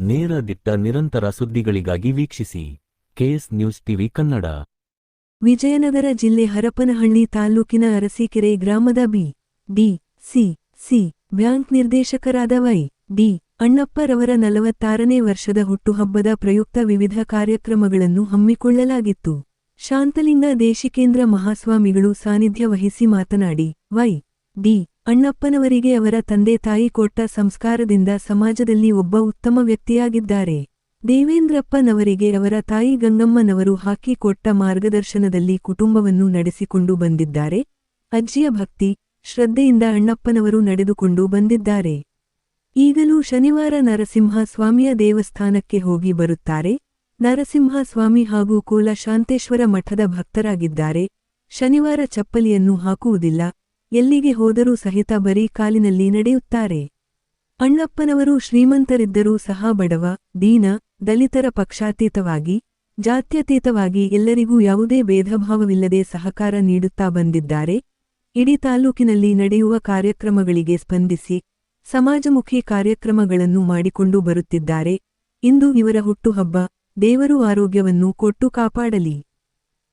ನೇರ ದಿಟ್ಟ ನಿರಂತರ ಸುದ್ದಿಗಳಿಗಾಗಿ ವೀಕ್ಷಿಸಿ KS news TV Kannada. Vijayanagara ಜಿಲ್ಲೆ ಹರಪನಹಳ್ಳಿ ತಾಲ್ಲೂಕಿನ ಅರಸೀಕೆರೆ ಗ್ರಾಮದ ಡಿ.ಸಿ.ಸಿ. ಬ್ಯಾಂಕ್ ನಿರ್ದೇಶಕರಾದ ವೈ.ಡಿ. ಅಣ್ಣಪ್ಪರವರ 46ನೇ ವರ್ಷದ ಹುಟ್ಟುಹಬ್ಬದ ಪ್ರಯುಕ್ತ ವಿವಿಧ ಕಾರ್ಯಕ್ರಮಗಳನ್ನು ಹಮ್ಮಿಕೊಳ್ಳಲಾಗಿತ್ತು. ಶಾಂತಲಿಂಗ ದೇಶಿಕೇಂದ್ರ ಮಹಾಸ್ವಾಮಿಗಳು ಸಾನ್ನಿಧ್ಯ ವಹಿಸಿ ಮಾತನಾಡಿ, ವೈ.ಡಿ. ಅಣ್ಣಪ್ಪನವರಿಗೆ ಅವರ ತಂದೆ ತಾಯಿ ಕೊಟ್ಟ ಸಂಸ್ಕಾರದಿಂದ ಸಮಾಜದಲ್ಲಿ ಒಬ್ಬ ಉತ್ತಮ ವ್ಯಕ್ತಿಯಾಗಿದ್ದಾರೆ. ದೇವೇಂದ್ರಪ್ಪನವರಿಗೆ ಅವರ ತಾಯಿ ಗಂಗಮ್ಮನವರು ಹಾಕಿಕೊಟ್ಟ ಮಾರ್ಗದರ್ಶನದಲ್ಲಿ ಕುಟುಂಬವನ್ನು ನಡೆಸಿಕೊಂಡು ಬಂದಿದ್ದಾರೆ. ಅಜ್ಜಿಯ ಭಕ್ತಿ, ಶ್ರದ್ಧೆಯಿಂದ ಅಣ್ಣಪ್ಪನವರು ನಡೆದುಕೊಂಡು ಬಂದಿದ್ದಾರೆ. ಈಗಲೂ ಶನಿವಾರ ನರಸಿಂಹ ಸ್ವಾಮಿಯ ದೇವಸ್ಥಾನಕ್ಕೆ ಹೋಗಿ ಬರುತ್ತಾರೆ. ನರಸಿಂಹ ಸ್ವಾಮಿ ಹಾಗೂ ಕೋಲ ಶಾಂತೇಶ್ವರ ಮಠದ ಭಕ್ತರಾಗಿದ್ದಾರೆ. ಶನಿವಾರ ಚಪ್ಪಲಿಯನ್ನು ಹಾಕುವುದಿಲ್ಲ. ಎಲ್ಲಿಗೆ ಹೋದರೂ ಸಹಿತ ಬರೀ ಕಾಲಿನಲ್ಲಿ ನಡೆಯುತ್ತಾರೆ. ಅಣ್ಣಪ್ಪನವರು ಶ್ರೀಮಂತರಿದ್ದರೂ ಸಹ ಬಡವ, ದೀನ, ದಲಿತರ ಪಕ್ಷಾತೀತವಾಗಿ, ಜಾತ್ಯತೀತವಾಗಿ ಎಲ್ಲರಿಗೂ ಯಾವುದೇ ಭೇದಭಾವವಿಲ್ಲದೆ ಸಹಕಾರ ನೀಡುತ್ತಾ ಬಂದಿದ್ದಾರೆ. ಇಡೀ ತಾಲೂಕಿನಲ್ಲಿ ನಡೆಯುವ ಕಾರ್ಯಕ್ರಮಗಳಿಗೆ ಸ್ಪಂದಿಸಿ ಸಮಾಜಮುಖಿ ಕಾರ್ಯಕ್ರಮಗಳನ್ನು ಮಾಡಿಕೊಂಡು ಬರುತ್ತಿದ್ದಾರೆ. ಇಂದು ಇವರ ಹುಟ್ಟುಹಬ್ಬ, ದೇವರು ಆರೋಗ್ಯವನ್ನು ಕೊಟ್ಟು ಕಾಪಾಡಲಿ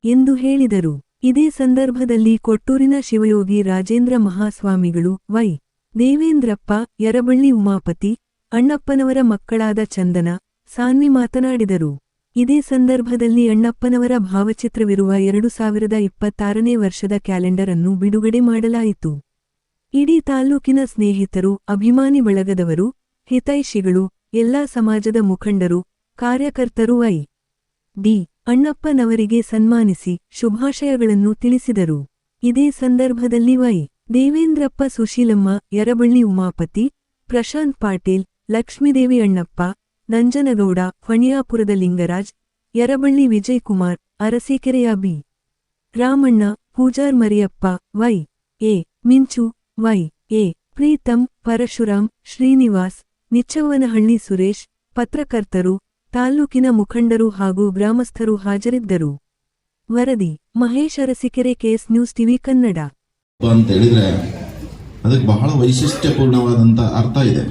ಎಂದು ಹೇಳಿದರು. ಇದೇ ಸಂದರ್ಭದಲ್ಲಿ ಕೊಟ್ಟೂರಿನ ಶಿವಯೋಗಿ ರಾಜೇಂದ್ರ ಮಹಾಸ್ವಾಮಿಗಳು, ವೈ. ದೇವೇಂದ್ರಪ್ಪ, ಯರಬಳ್ಳಿ ಉಮಾಪತಿ, ಅಣ್ಣಪ್ಪನವರ ಮಕ್ಕಳಾದ ಚಂದನ, ಸಾನ್ವಿ ಮಾತನಾಡಿದರು. ಇದೇ ಸಂದರ್ಭದಲ್ಲಿ ಅಣ್ಣಪ್ಪನವರ ಭಾವಚಿತ್ರವಿರುವ 2026ನೇ ವರ್ಷದ ಕ್ಯಾಲೆಂಡರ್ ಅನ್ನು ಬಿಡುಗಡೆ ಮಾಡಲಾಯಿತು. ಇಡೀ ತಾಲ್ಲೂಕಿನ ಸ್ನೇಹಿತರು, ಅಭಿಮಾನಿ ಬಳಗದವರು, ಹಿತೈಷಿಗಳು, ಎಲ್ಲಾ ಸಮಾಜದ ಮುಖಂಡರು, ಕಾರ್ಯಕರ್ತರು ವೈ.ಡಿ. ಅಣ್ಣಪ್ಪನವರಿಗೆ ಸನ್ಮಾನಿಸಿ ಶುಭಾಶಯಗಳನ್ನು ತಿಳಿಸಿದರು. ಇದೇ ಸಂದರ್ಭದಲ್ಲಿ ವೈ. ದೇವೇಂದ್ರಪ್ಪ, ಸುಶೀಲಮ್ಮ, ಯರಬಳ್ಳಿ ಉಮಾಪತಿ, ಪ್ರಶಾಂತ್ ಪಾಟೀಲ್, ಲಕ್ಷ್ಮೀದೇವಿ ಅಣ್ಣಪ್ಪ, ನಂಜನಗೌಡ, ಫಣಿಯಾಪುರದ ಲಿಂಗರಾಜ್, ಯರಬಳ್ಳಿ ವಿಜಯಕುಮಾರ್, ಅರಸೀಕೆರೆಯ B. Ramanna, Pujar Mariyappa, Y. A. Minchu, Y. A. Preetham, Parashuram, Srinivas, Nichchavvanahalli Suresh, ಪತ್ರಕರ್ತರು, ತಾಲ್ಲೂಕಿನ ಮುಖಂಡರು ಹಾಗೂ ಗ್ರಾಮಸ್ಥರು ಹಾಜರಿದ್ದರು. ವರದಿ Mahesh, Arasikere, KS news TV Kannada. ಅಂತ ಹೇಳಿದ್ರೆ ಅದಕ್ಕೆ ಬಹಳ ವೈಶಿಷ್ಟ್ಯಪೂರ್ಣವಾದಂಥ ಅರ್ಥ ಇದೆ.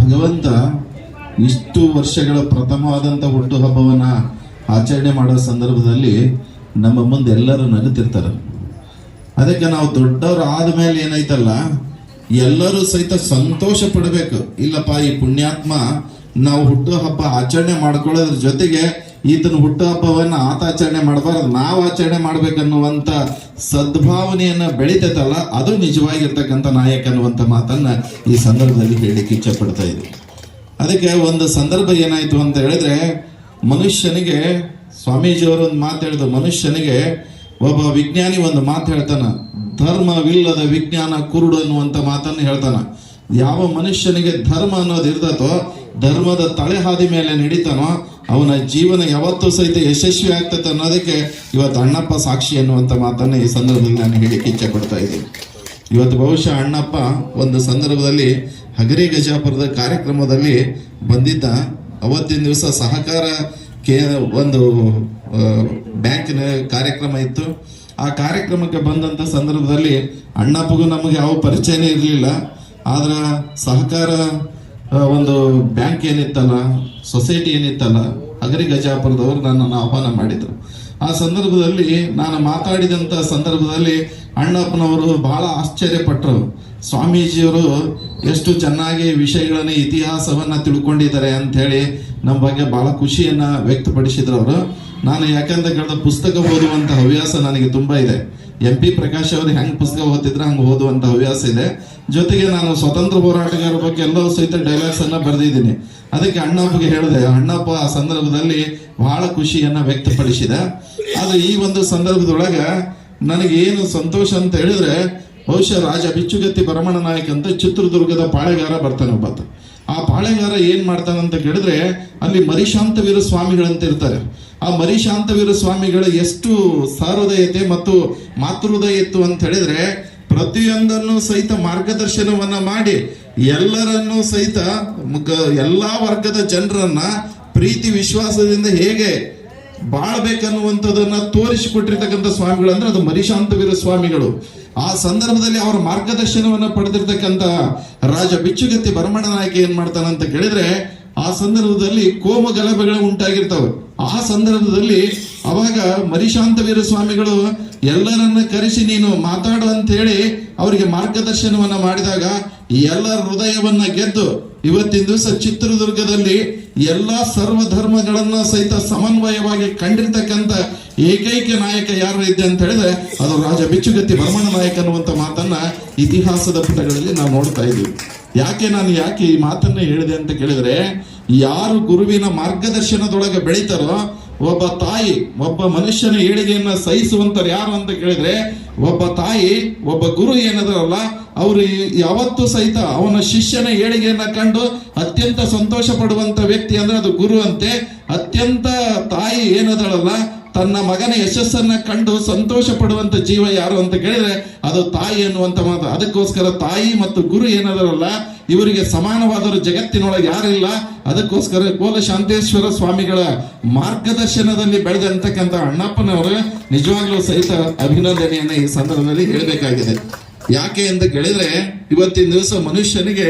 ಭಗವಂತ ಇಷ್ಟು ವರ್ಷಗಳ ಪ್ರಥಮವಾದಂಥ ಹುಟ್ಟುಹಬ್ಬವನ್ನು ಆಚರಣೆ ಮಾಡೋ ಸಂದರ್ಭದಲ್ಲಿ ನಮ್ಮ ಮುಂದೆ ಎಲ್ಲರೂ ನಗುತ್ತಿರ್ತಾರೆ. ಅದಕ್ಕೆ ನಾವು ದೊಡ್ಡವರು ಆದಮೇಲೆ ಏನೈತಲ್ಲ, ಎಲ್ಲರೂ ಸಹಿತ ಸಂತೋಷ ಪಡಬೇಕು. ಇಲ್ಲಪ್ಪ, ಈ ಪುಣ್ಯಾತ್ಮ ನಾವು ಹುಟ್ಟುಹಬ್ಬ ಆಚರಣೆ ಮಾಡ್ಕೊಳ್ಳೋದ್ರ ಜೊತೆಗೆ ಈತನ ಹುಟ್ಟುಹಬ್ಬವನ್ನು ಆಚರಣೆ ಮಾಡಬಾರ್ದು, ನಾವು ಆಚರಣೆ ಮಾಡ್ಬೇಕನ್ನುವಂಥ ಸದ್ಭಾವನೆಯನ್ನು ಬೆಳಿತೈತಲ್ಲ, ಅದು ನಿಜವಾಗಿರ್ತಕ್ಕಂಥ ನಾಯಕ ಅನ್ನುವಂಥ ಮಾತನ್ನ ಈ ಸಂದರ್ಭದಲ್ಲಿ ಹೇಳಲಿಕ್ಕೆ ಇಚ್ಛೆ ಪಡ್ತಾ ಇದ್ವಿ. ಅದಕ್ಕೆ ಒಂದು ಸಂದರ್ಭ ಏನಾಯ್ತು ಅಂತ ಹೇಳಿದ್ರೆ, ಮನುಷ್ಯನಿಗೆ ಸ್ವಾಮೀಜಿಯವರು ಒಂದು ಮಾತು ಹೇಳಿದ್ರು. ಮನುಷ್ಯನಿಗೆ ಒಬ್ಬ ವಿಜ್ಞಾನಿ ಒಂದು ಮಾತು ಹೇಳ್ತಾನ, ಧರ್ಮವಿಲ್ಲದ ವಿಜ್ಞಾನ ಕುರುಡು ಅನ್ನುವಂಥ ಮಾತನ್ನು ಹೇಳ್ತಾನ. ಯಾವ ಮನುಷ್ಯನಿಗೆ ಧರ್ಮ ಅನ್ನೋದು ಇರ್ತತೋ, ಧರ್ಮದ ತಳೆ ಹಾದಿ ಮೇಲೆ ನಡೀತಾನೋ, ಅವನ ಜೀವನ ಯಾವತ್ತೂ ಸಹಿತ ಯಶಸ್ವಿ ಆಗ್ತದೆ ಅನ್ನೋದಕ್ಕೆ ಇವತ್ತು ಅಣ್ಣಪ್ಪ ಸಾಕ್ಷಿ ಅನ್ನುವಂಥ ಮಾತನ್ನು ಈ ಸಂದರ್ಭದಲ್ಲಿ ನಾನು ಹೇಳಿಕ್ಕೆ ಇಚ್ಛೆ ಪಡ್ತಾ ಇದ್ದೀನಿ. ಇವತ್ತು ಬಹುಶಃ ಅಣ್ಣಪ್ಪ ಒಂದು ಸಂದರ್ಭದಲ್ಲಿ ಹಗರಿ ಗಜಾಪುರದ ಕಾರ್ಯಕ್ರಮದಲ್ಲಿ ಬಂದಿದ್ದ. ಅವತ್ತಿನ ದಿವಸ ಸಹಕಾರ ಒಂದು ಬ್ಯಾಂಕಿನ ಕಾರ್ಯಕ್ರಮ ಇತ್ತು. ಆ ಕಾರ್ಯಕ್ರಮಕ್ಕೆ ಬಂದಂಥ ಸಂದರ್ಭದಲ್ಲಿ ಅಣ್ಣಪ್ಪಗೂ ನಮಗೆ ಯಾವ ಪರಿಚಯನೇ ಇರಲಿಲ್ಲ. ಆದ್ರೆ ಸಹಕಾರ ಒಂದು ಬ್ಯಾಂಕ್ ಏನಿತ್ತಲ್ಲ, ಸೊಸೈಟಿ ಏನಿತ್ತಲ್ಲ, ಹಗರಿ ಗಜಾಪುರದವರು ನನ್ನನ್ನು ಆಹ್ವಾನ ಮಾಡಿದರು. ಆ ಸಂದರ್ಭದಲ್ಲಿ ನಾನು ಮಾತಾಡಿದಂಥ ಸಂದರ್ಭದಲ್ಲಿ ಅಣ್ಣಪ್ಪನವರು ಬಹಳ ಆಶ್ಚರ್ಯಪಟ್ಟರು. ಸ್ವಾಮೀಜಿಯವರು ಎಷ್ಟು ಚೆನ್ನಾಗಿ ವಿಷಯಗಳನ್ನ, ಇತಿಹಾಸವನ್ನು ತಿಳ್ಕೊಂಡಿದ್ದಾರೆ ಅಂಥೇಳಿ ನಮ್ಮ ಬಗ್ಗೆ ಬಹಳ ಖುಷಿಯನ್ನು ವ್ಯಕ್ತಪಡಿಸಿದ್ರು ಅವರು. ನಾನು ಯಾಕಂತ ಕೇಳಿದ, ಪುಸ್ತಕ ಓದುವಂಥ ಹವ್ಯಾಸ ನನಗೆ ತುಂಬ ಇದೆ. MP ಪ್ರಕಾಶ್ ಅವರು ಹೆಂಗೆ ಪುಸ್ತಕ ಓದ್ತಿದ್ರೆ ಹಂಗೆ ಓದುವಂಥ ಹವ್ಯಾಸ ಇದೆ. ಜೊತೆಗೆ ನಾನು ಸ್ವತಂತ್ರ ಹೋರಾಟಗಾರರ ಬಗ್ಗೆ ಎಲ್ಲವೂ ಸಹಿತ ಡೈಲಾಗ್ಸ್ ಅನ್ನ ಬರೆದಿದ್ದೀನಿ. ಅದಕ್ಕೆ ಅಣ್ಣಪ್ಪಗೆ ಹೇಳಿದೆ. ಅಣ್ಣಪ್ಪ ಆ ಸಂದರ್ಭದಲ್ಲಿ ಬಹಳ ಖುಷಿಯನ್ನ ವ್ಯಕ್ತಪಡಿಸಿದ. ಆದ್ರೆ ಈ ಒಂದು ಸಂದರ್ಭದೊಳಗೆ ನನಗೆ ಏನು ಸಂತೋಷ ಅಂತ ಹೇಳಿದ್ರೆ, ಬಹುಶಃ ರಾಜ ಬಿಚ್ಚುಗತ್ತಿ ಭರಮಣ ನಾಯಕ್ ಅಂತ ಚಿತ್ರದುರ್ಗದ ಪಾಳೆಗಾರ ಬರ್ತಾನೆ ಒಬ್ಬತ್ತ. ಆ ಪಾಳೆಗಾರ ಏನ್ ಮಾಡ್ತಾನಂತ ಕೇಳಿದ್ರೆ, ಅಲ್ಲಿ ಮರಿಶಾಂತವೀರ ಸ್ವಾಮಿಗಳಂತ ಇರ್ತಾರೆ. ಆ ಮರಿಶಾಂತವೀರ ಸ್ವಾಮಿಗಳ ಎಷ್ಟು ಸಹೃದಯತೆ ಮತ್ತು ಮಾತೃಹೃದಯ ಇತ್ತು ಅಂತ ಹೇಳಿದ್ರೆ, ಪ್ರತಿಯೊಂದನ್ನು ಸಹಿತ ಮಾರ್ಗದರ್ಶನವನ್ನ ಮಾಡಿ ಎಲ್ಲರನ್ನೂ ಸಹಿತ ಎಲ್ಲಾ ವರ್ಗದ ಜನರನ್ನ ಪ್ರೀತಿ ವಿಶ್ವಾಸದಿಂದ ಹೇಗೆ ಬಾಳ್ಬೇಕನ್ನುವಂಥದ್ದನ್ನ ತೋರಿಸಿಕೊಟ್ಟಿರ್ತಕ್ಕಂಥ ಸ್ವಾಮಿಗಳು ಅಂದ್ರೆ ಅದು ಮರಿಶಾಂತವೀರ ಸ್ವಾಮಿಗಳು. ಆ ಸಂದರ್ಭದಲ್ಲಿ ಅವರ ಮಾರ್ಗದರ್ಶನವನ್ನ ಪಡೆದಿರ್ತಕ್ಕಂಥ ರಾಜ ಬಿಚ್ಚುಗತ್ತಿ ಭರಮಣ ನಾಯಕ ಏನ್ ಮಾಡ್ತಾನಂತ ಕೇಳಿದ್ರೆ, ಆ ಸಂದರ್ಭದಲ್ಲಿ ಕೋಮು ಗಲಭೆಗಳು ಉಂಟಾಗಿರ್ತವೆ. ಆ ಸಂದರ್ಭದಲ್ಲಿ ಅವಾಗ ಮರಿಶಾಂತವೀರ ಸ್ವಾಮಿಗಳು ಎಲ್ಲರನ್ನ ಕರೆಸಿ ನೀನು ಮಾತಾಡು ಅಂತ ಹೇಳಿ ಅವರಿಗೆ ಮಾರ್ಗದರ್ಶನವನ್ನ ಮಾಡಿದಾಗ ಎಲ್ಲರ ಹೃದಯವನ್ನ ಗೆದ್ದು ಇವತ್ತಿನ ದಿವಸ ಚಿತ್ರದುರ್ಗದಲ್ಲಿ ಎಲ್ಲಾ ಸರ್ವಧರ್ಮಗಳನ್ನ ಸಹಿತ ಸಮನ್ವಯವಾಗಿ ಕಂಡಿರ್ತಕ್ಕಂಥ ಏಕೈಕ ನಾಯಕ ಯಾರು ಇದೆ ಅಂತ ಹೇಳಿದ್ರೆ ಅದು ರಾಜ ಬಿಚ್ಚುಗತ್ತಿ ಭರಮಣ್ಣ ನಾಯಕ ಅನ್ನುವಂಥ ಮಾತನ್ನ ಇತಿಹಾಸದ ಪುಟಗಳಲ್ಲಿ ನಾವು ನೋಡ್ತಾ ಇದ್ದೀವಿ. ಯಾಕೆ ಈ ಮಾತನ್ನ ಹೇಳಿದೆ ಅಂತ ಕೇಳಿದ್ರೆ, ಯಾರು ಗುರುವಿನ ಮಾರ್ಗದರ್ಶನದೊಳಗೆ ಬೆಳೀತಾರೋ ಒಬ್ಬ ತಾಯಿ ಒಬ್ಬ ಮನುಷ್ಯನ ಏಳಿಗೆಯನ್ನ ಸಹಿಸುವಂತರು ಯಾರು ಅಂತ ಕೇಳಿದ್ರೆ ಒಬ್ಬ ತಾಯಿ ಒಬ್ಬ ಗುರು ಏನದರಲ್ಲ ಅವರು ಯಾವತ್ತೂ ಸಹಿತ ಅವನ ಶಿಷ್ಯನ ಏಳಿಗೆಯನ್ನ ಕಂಡು ಅತ್ಯಂತ ಸಂತೋಷ ಪಡುವಂತ ವ್ಯಕ್ತಿ ಅಂದ್ರೆ ಅದು ಗುರು ಅಂತೆ. ಅತ್ಯಂತ ತಾಯಿ ಏನದಳಲ್ಲ ತನ್ನ ಮಗನ ಯಶಸ್ಸನ್ನ ಕಂಡು ಸಂತೋಷ ಪಡುವಂತ ಜೀವ ಯಾರು ಅಂತ ಕೇಳಿದ್ರೆ ಅದು ತಾಯಿ ಅನ್ನುವಂತ ಮಾತು. ಅದಕ್ಕೋಸ್ಕರ ತಾಯಿ ಮತ್ತು ಗುರು ಏನದರಲ್ಲ ಇವರಿಗೆ ಸಮಾನವಾದವರು ಜಗತ್ತಿನೊಳಗೆ ಯಾರಿಲ್ಲ. ಅದಕ್ಕೋಸ್ಕರ ಕೋಲಶಾಂತೇಶ್ವರ ಸ್ವಾಮಿಗಳ ಮಾರ್ಗದರ್ಶನದಲ್ಲಿ ಬೆಳೆದಂತಕ್ಕಂಥ ಅಣ್ಣಪ್ಪನವರು ನಿಜವಾಗ್ಲೂ ಸಹಿತ ಅಭಿನಂದನೆಯನ್ನ ಈ ಸಂದರ್ಭದಲ್ಲಿ ಹೇಳಬೇಕಾಗಿದೆ. ಯಾಕೆ ಅಂತ ಕೇಳಿದ್ರೆ ಇವತ್ತಿನ ದಿವಸ ಮನುಷ್ಯನಿಗೆ